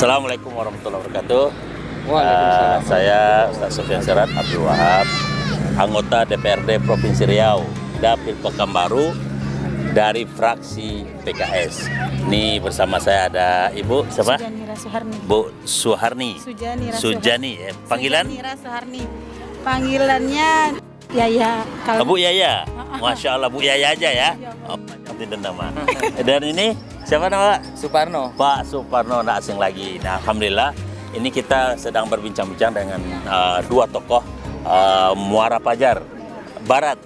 Assalamualaikum warahmatullahi wabarakatuh. Waalaikumsalam. Saya Ustaz Sofyan Sirat Abdul Wahab, anggota DPRD Provinsi Riau, Dapil Pekanbaru dari fraksi PKS. Ini bersama saya ada Ibu siapa? Sujanira Suharni. Bu Suharni. Sujani. Panggilan? Sujanira Suharni. Panggilannya Yaya. Bu Yaya. Masya Allah, Bu Yaya aja ya. Oh, tidak nama. Dan ini siapa nama? Suparno. Pak Suparno, nggak asing lagi. Nah, alhamdulillah ini kita sedang berbincang-bincang dengan dua tokoh Muara Fajar Barat.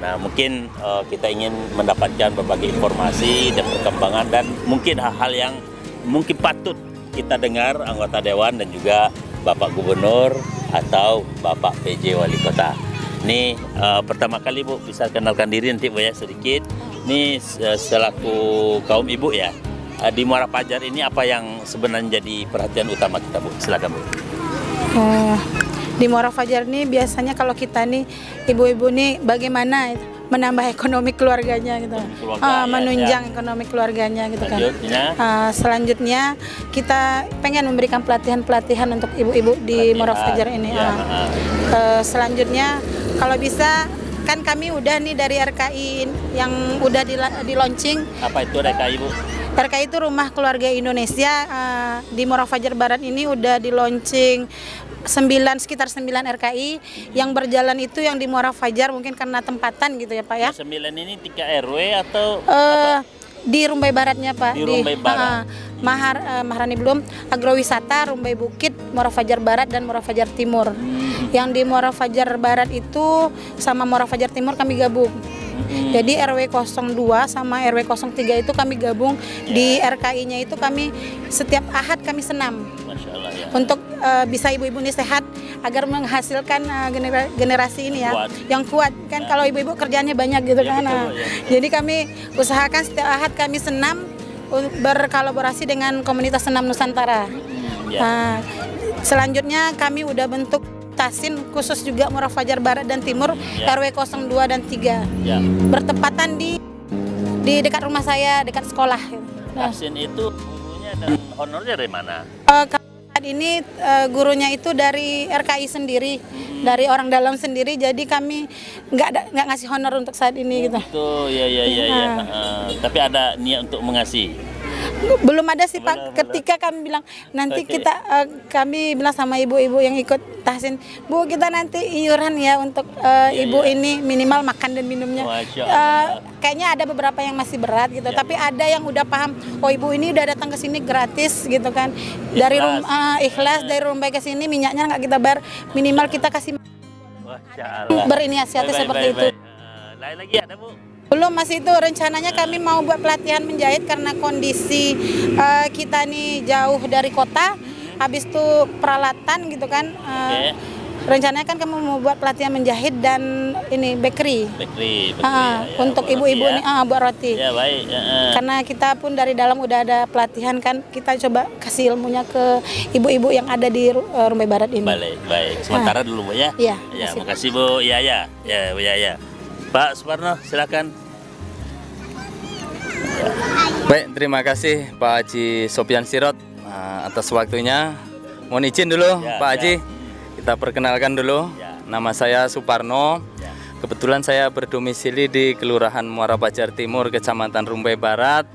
Nah, mungkin kita ingin mendapatkan berbagai informasi dan perkembangan dan mungkin hal-hal yang mungkin patut kita dengar anggota dewan dan juga Bapak Gubernur atau Bapak PJ Wali Kota. Ini pertama kali Bu bisa kenalkan diri nanti Bu ya sedikit. Ini selaku kaum ibu ya, di Muara Fajar ini apa yang sebenarnya jadi perhatian utama kita Bu? Silakan Bu. Di Muara Fajar ini biasanya kalau kita nih ibu-ibu nih bagaimana menambah ekonomi keluarganya gitu, menunjang ekonomi keluarganya gitu kan. Selanjutnya kita pengen memberikan pelatihan-pelatihan untuk ibu-ibu di Muara Fajar ini. Selanjutnya kalau bisa kan kami udah nih dari RKI yang udah di launching. Apa itu RKI Bu? RKI itu Rumah Keluarga Indonesia di Muara Fajar Barat ini udah di launching sekitar 9 RKI yang berjalan itu yang di Muara Fajar mungkin karena tempatan gitu ya Pak ya. 9 ini 3 RW atau di Rumbai Baratnya Pak. Di Rumbai Barat. Maharani belum, agrowisata Rumbai Bukit, Muara Fajar Barat dan Muara Fajar Timur. Yang di Muara Fajar Barat itu sama Muara Fajar Timur kami gabung. Jadi RW 02 sama RW 03 itu kami gabung. Di RKI-nya itu kami setiap Ahad kami senam. Masya Allah, ya. Untuk bisa ibu-ibu ini sehat agar menghasilkan generasi ini ya yang kuat kan. Kalau ibu-ibu kerjaannya banyak gitu ya, kan. Betul, ya. Jadi kami usahakan setiap Ahad kami senam berkolaborasi dengan komunitas senam Nusantara. Selanjutnya kami udah bentuk Tasin khusus juga Muara Fajar Barat dan Timur RW 02 dan 3 bertepatan di dekat rumah saya, dekat sekolah. Tasin itu gurunya dan honornya dari mana? Saat ini gurunya itu dari RKI sendiri, dari orang dalam sendiri. Jadi kami nggak ngasih honor untuk saat ini gitu. Itu ya. Tapi ada niat untuk mengasih. Belum ada sih Pak. Ketika kami bilang nanti kami bilang sama ibu-ibu yang ikut tahsin, Bu kita nanti iuran ya untuk ibu ini minimal makan dan minumnya. Kayaknya ada beberapa yang masih berat gitu, tapi ada yang udah paham. Oh ibu ini udah datang ke sini gratis gitu kan. Dari ikhlas dari Rumbai ke sini minyaknya nggak kita bayar, minimal kita kasih. Berinisiatif seperti itu. Lain lagi ada Bu? Belum, masih itu rencananya kami mau buat pelatihan menjahit karena kondisi kita nih jauh dari kota, habis itu peralatan gitu kan. Rencananya kan kami mau buat pelatihan menjahit dan ini bakery untuk ibu-ibu nih buat roti. Ya baik. Karena kita pun dari dalam udah ada pelatihan kan, kita coba kasih ilmunya ke ibu-ibu yang ada di Rumbai Barat ini. Baik. Sementara dulu Bu ya. Iya. Ya, makasih Bu Yaya. Ya Bu Yaya. Pak Suparno silakan. Baik, terima kasih Pak Haji Sofyan Sirat atas waktunya. Mohon izin dulu Pak Haji, kita perkenalkan dulu. Nama saya Suparno. Kebetulan saya berdomisili di Kelurahan Muara Fajar Timur, Kecamatan Rumbai Barat.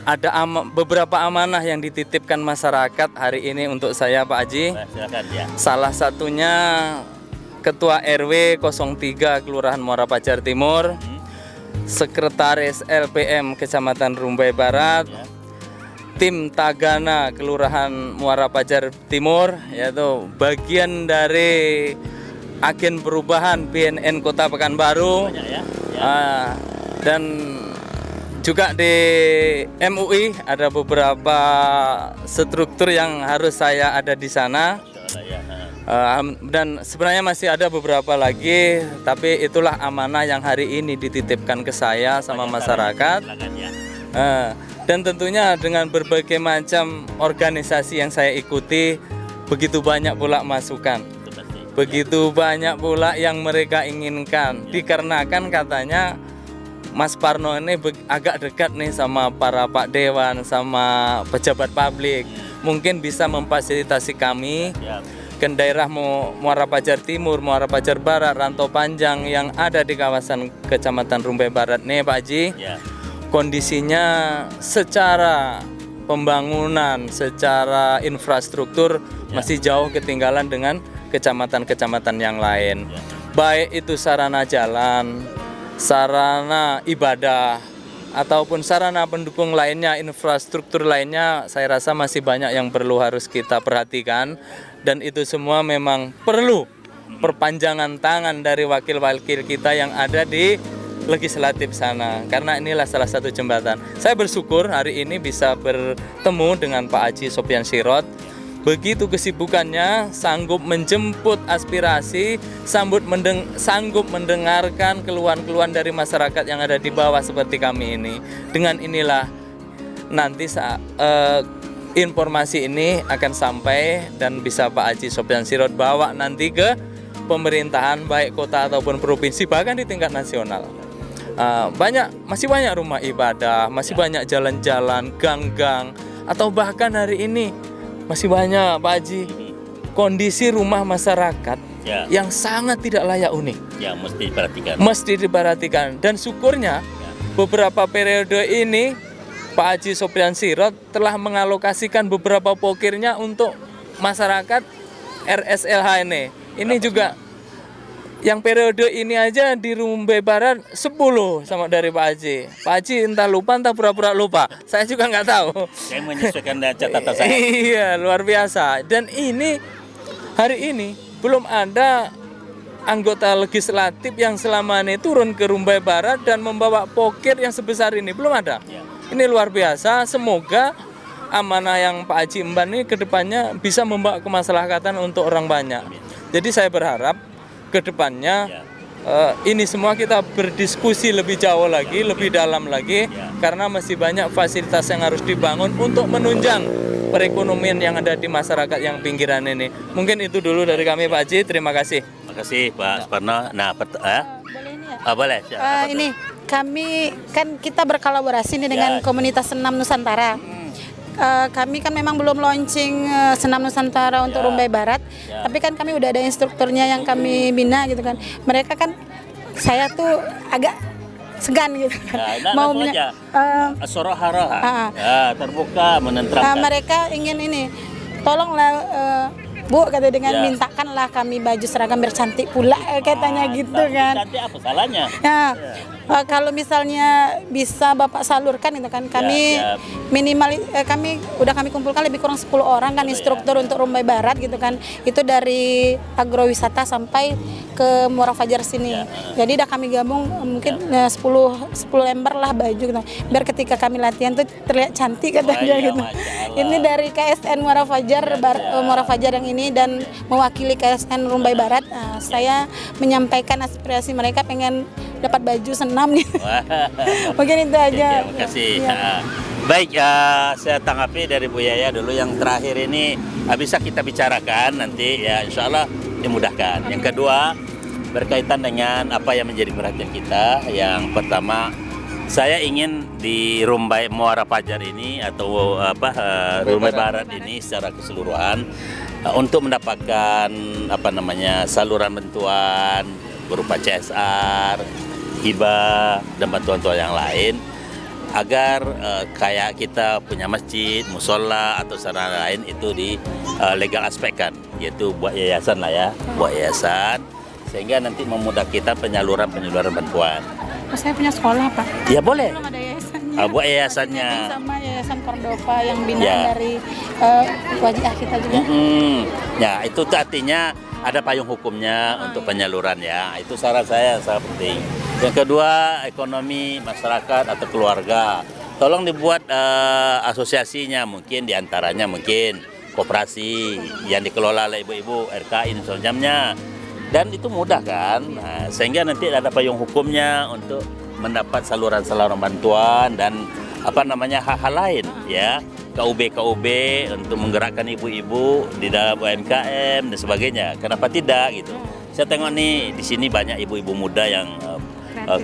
Ada beberapa amanah yang dititipkan masyarakat hari ini untuk saya Pak Haji. Silakan ya. Salah satunya Ketua RW 03 Kelurahan Muara Fajar Timur, Sekretaris LPM Kecamatan Rumbai Barat, tim Tagana Kelurahan Muara Fajar Timur, yaitu bagian dari agen perubahan BNN Kota Pekanbaru, dan juga di MUI ada beberapa struktur yang harus saya ada di sana. Dan sebenarnya masih ada beberapa lagi, tapi itulah amanah yang hari ini dititipkan ke saya sama masyarakat. Dan tentunya dengan berbagai macam organisasi yang saya ikuti, begitu banyak pula masukan, begitu banyak pula yang mereka inginkan. Dikarenakan katanya Mas Parno ini agak dekat nih sama para Pak Dewan, sama pejabat publik. Mungkin bisa memfasilitasi kami Ya. ke daerah Muara Pajar Timur, Muara Pajar Barat, Rantau Panjang yang ada di kawasan Kecamatan Rumbai Barat nih Pak Haji. Ya. Kondisinya secara pembangunan, secara infrastruktur masih jauh ketinggalan dengan kecamatan-kecamatan yang lain. Baik itu sarana jalan, sarana ibadah, ataupun sarana pendukung lainnya, infrastruktur lainnya, saya rasa masih banyak yang perlu harus kita perhatikan, dan itu semua memang perlu perpanjangan tangan dari wakil-wakil kita yang ada di legislatif sana, karena inilah salah satu jembatan. Saya bersyukur hari ini bisa bertemu dengan Pak Haji Sopyan Sirot. Begitu kesibukannya, sanggup menjemput aspirasi, sanggup mendengarkan keluhan-keluhan dari masyarakat yang ada di bawah seperti kami ini. Dengan inilah nanti informasi ini akan sampai dan bisa Pak Haji Sopyan Sirot bawa nanti ke pemerintahan baik kota ataupun provinsi, bahkan di tingkat nasional. Masih banyak rumah ibadah, masih banyak jalan-jalan, gang-gang, atau bahkan hari ini masih banyak Pak Haji kondisi rumah masyarakat yang sangat tidak layak huni. Ya, mesti diperhatikan. Mesti diperhatikan, dan syukurnya beberapa periode ini Pak Haji Sopyan Sirot telah mengalokasikan beberapa pokirnya untuk masyarakat RSLH ini. Ini juga yang periode ini aja di Rumbai Barat 10 sama dari Pak Haji. Pak Haji entah lupa, entah pura-pura lupa. Saya juga nggak tahu. Saya menyesuaikan dengan catatan saya. Iya, luar biasa. Dan ini hari ini belum ada anggota legislatif yang selama ini turun ke Rumbai Barat dan membawa pokir yang sebesar ini. Belum ada. Ini luar biasa. Semoga amanah yang Pak Haji emban ini kedepannya bisa membawa kemaslahatan untuk orang banyak. Jadi saya berharap kedepannya ini semua kita berdiskusi lebih jauh lagi, lebih dalam lagi, karena masih banyak fasilitas yang harus dibangun untuk menunjang perekonomian yang ada di masyarakat yang pinggiran ini. Mungkin itu dulu dari kami Pak Haji, terima kasih. Terima kasih Pak Suparno. Nah, boleh ini ya? boleh. Ini kami kan kita berkolaborasi nih dengan komunitas Senam Nusantara. Kami kan memang belum launching Senam Nusantara untuk Rumbai Barat, tapi kan kami udah ada instrukturnya yang kami bina gitu kan. Mereka kan, saya tuh agak segan gitu kan. Mau Sorohara, terbuka, menenteramkan. Mereka ingin ini, tolonglah Bu, kata dengan mintakanlah kami baju seragam bercantik pula katanya gitu kan. Cantik apa salahnya? Ya. Kalau misalnya bisa Bapak salurkan itu kan, kami minimal kami kumpulkan lebih kurang 10 orang kan instruktur untuk Rumbai Barat gitu kan. Itu dari agrowisata sampai ke Muara Fajar sini. Jadi udah kami gabung mungkin 10 lembar lah baju gitu. Biar ketika kami latihan tuh terlihat cantik katanya gitu. Ini dari KSN Muara Fajar Muara Fajar yang ini dan mewakili KSN Rumbai Barat. Saya menyampaikan aspirasi mereka pengen dapat baju senam gitu. Mungkin itu aja. Terima kasih. Baik, saya tanggapi dari Bu Yaya dulu yang terakhir ini bisa kita bicarakan nanti ya, insya Allah dimudahkan. Yang kedua berkaitan dengan apa yang menjadi perhatian kita. Yang pertama, saya ingin di Rumbai Muara Pajar ini atau Rumbai Barat ini secara keseluruhan untuk mendapatkan saluran bantuan berupa CSR, hibah dan bantuan-bantuan yang lain, agar kayak kita punya masjid, musola atau sarana lain itu di legal aspekkan, yaitu buat yayasan lah ya, buat yayasan, sehingga nanti memudahkan kita penyaluran bantuan. Saya punya sekolah Pak. Ya boleh. Belum ada yayasannya. Buat yayasannya. Sama Yayasan Cordova yang binaan dari wajah kita juga. Ya itu artinya ada payung hukumnya untuk penyaluran ya. Itu saran saya sangat penting. Yang kedua, ekonomi masyarakat atau keluarga. Tolong dibuat asosiasinya, mungkin diantaranya mungkin koperasi yang dikelola oleh ibu-ibu RKI misalnya. Dan itu mudah kan, sehingga nanti ada payung hukumnya untuk mendapat saluran-saluran bantuan dan hal-hal lain ya. KUB untuk menggerakkan ibu-ibu di dalam UMKM dan sebagainya. Kenapa tidak gitu? Saya tengok nih di sini banyak ibu-ibu muda yang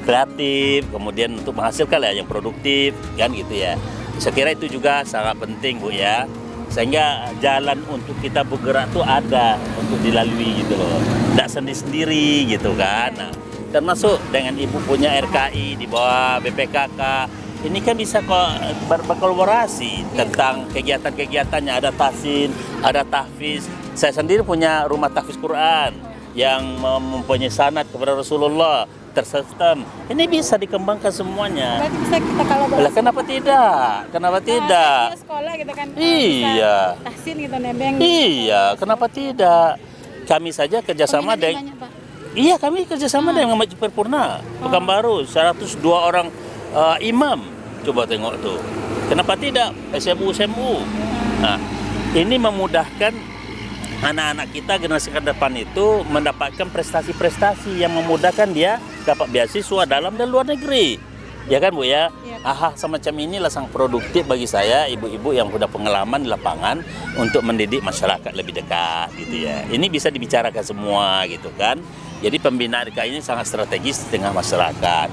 kreatif, kemudian untuk menghasilkan lah yang produktif, kan gitu ya. Saya kira itu juga sangat penting Bu ya, sehingga jalan untuk kita bergerak tuh ada untuk dilalui gitu loh, tidak sendiri-sendiri gitu kan. Nah, termasuk dengan Ibu punya RKI di bawah BPKK, ini kan bisa berkolaborasi tentang kegiatan-kegiatannya, ada tahsin, ada tahfiz. Saya sendiri punya rumah tahfiz Quran yang mempunyai sanad kepada Rasulullah, tersistem. Ini bisa dikembangkan semuanya. Berarti bisa kita kolaborasi. Lah kenapa tidak? Kenapa tidak? Kita sekolah gitu kan. Iya. Bisa tahsin gitu nebeng. Iya, kenapa tidak? Kami saja kerjasama Peminatnya dengan banyak, Pak. Iya, kami kerjasama dengan Masjid Paripurna Pekanbaru, 102 orang imam. Coba tengok tuh. Kenapa tidak? SMU. Nah, ini memudahkan anak-anak kita generasi ke depan itu mendapatkan prestasi-prestasi yang memudahkan dia dapat beasiswa dalam dan luar negeri. Ya kan Bu ya? Iya. Hal semacam inilah sangat produktif bagi saya, ibu-ibu yang sudah pengalaman di lapangan untuk mendidik masyarakat lebih dekat gitu ya. Ini bisa dibicarakan semua gitu kan. Jadi pembinaan DKI ini sangat strategis di tengah masyarakat.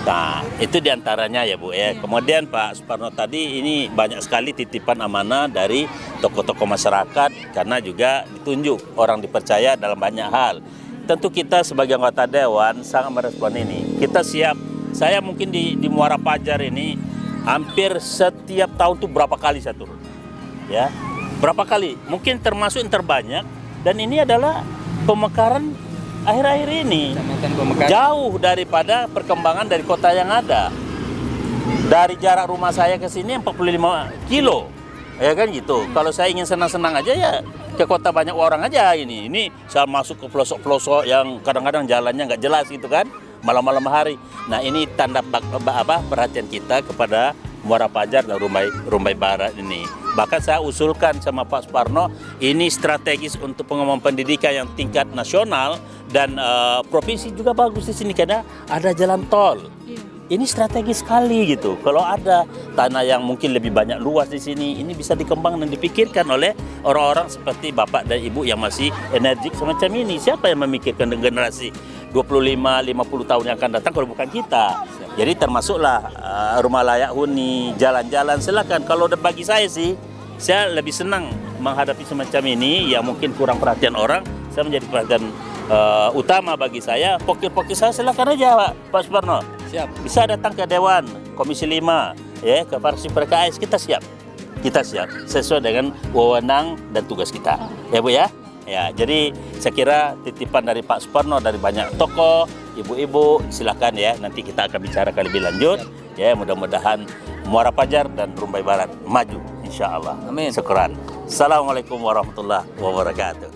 Nah, itu diantaranya ya Bu ya. Kemudian Pak Suparno tadi ini banyak sekali titipan amanah dari tokoh-tokoh masyarakat karena juga ditunjuk orang dipercaya dalam banyak hal. Tentu kita sebagai anggota Dewan sangat merespon ini. Kita siap. Saya mungkin di Muara Pajar ini hampir setiap tahun tuh berapa kali saya turun. Ya. Berapa kali? Mungkin termasuk yang terbanyak dan ini adalah pemekaran akhir-akhir ini. Kecamatan Pemekaran. Jauh daripada perkembangan dari kota yang ada. Dari jarak rumah saya ke sini 45 kilo. Ya kan gitu. Kalau saya ingin senang-senang aja ya ke kota banyak orang aja ini. Ini saya masuk ke pelosok-pelosok yang kadang-kadang jalannya nggak jelas gitu kan. Malam-malam hari. Nah ini tanda perhatian kita kepada Muara Pajar dan Rumbai Barat ini. Bahkan saya usulkan sama Pak Suparno, ini strategis untuk pengembangan pendidikan yang tingkat nasional dan provinsi juga bagus di sini karena ada jalan tol. Ini strategis sekali gitu. Kalau ada tanah yang mungkin lebih banyak luas di sini, ini bisa dikembangkan dan dipikirkan oleh orang-orang seperti Bapak dan Ibu yang masih energik semacam ini. Siapa yang memikirkan generasi 25-50 tahun yang akan datang kalau bukan kita? Jadi termasuklah rumah layak huni, jalan-jalan, silakan. Kalau bagi saya sih, saya lebih senang menghadapi semacam ini yang mungkin kurang perhatian orang. Saya menjadi perhatian utama bagi saya. Pokir-pokir saya silakan aja Pak Suparno. Siap. Bisa datang ke Dewan Komisi 5, ya, ke fraksi PKS, kita siap. Kita siap sesuai dengan wewenang dan tugas kita. Ya Bu ya. Ya, jadi saya kira titipan dari Pak Suparno dari banyak tokoh, ibu-ibu, silakan ya. Nanti kita akan bicara lebih lanjut. Ya, mudah-mudahan Muara Pajar dan Rumbai Barat maju, insya Allah. Amin. Syukran. Assalamualaikum warahmatullahi wabarakatuh.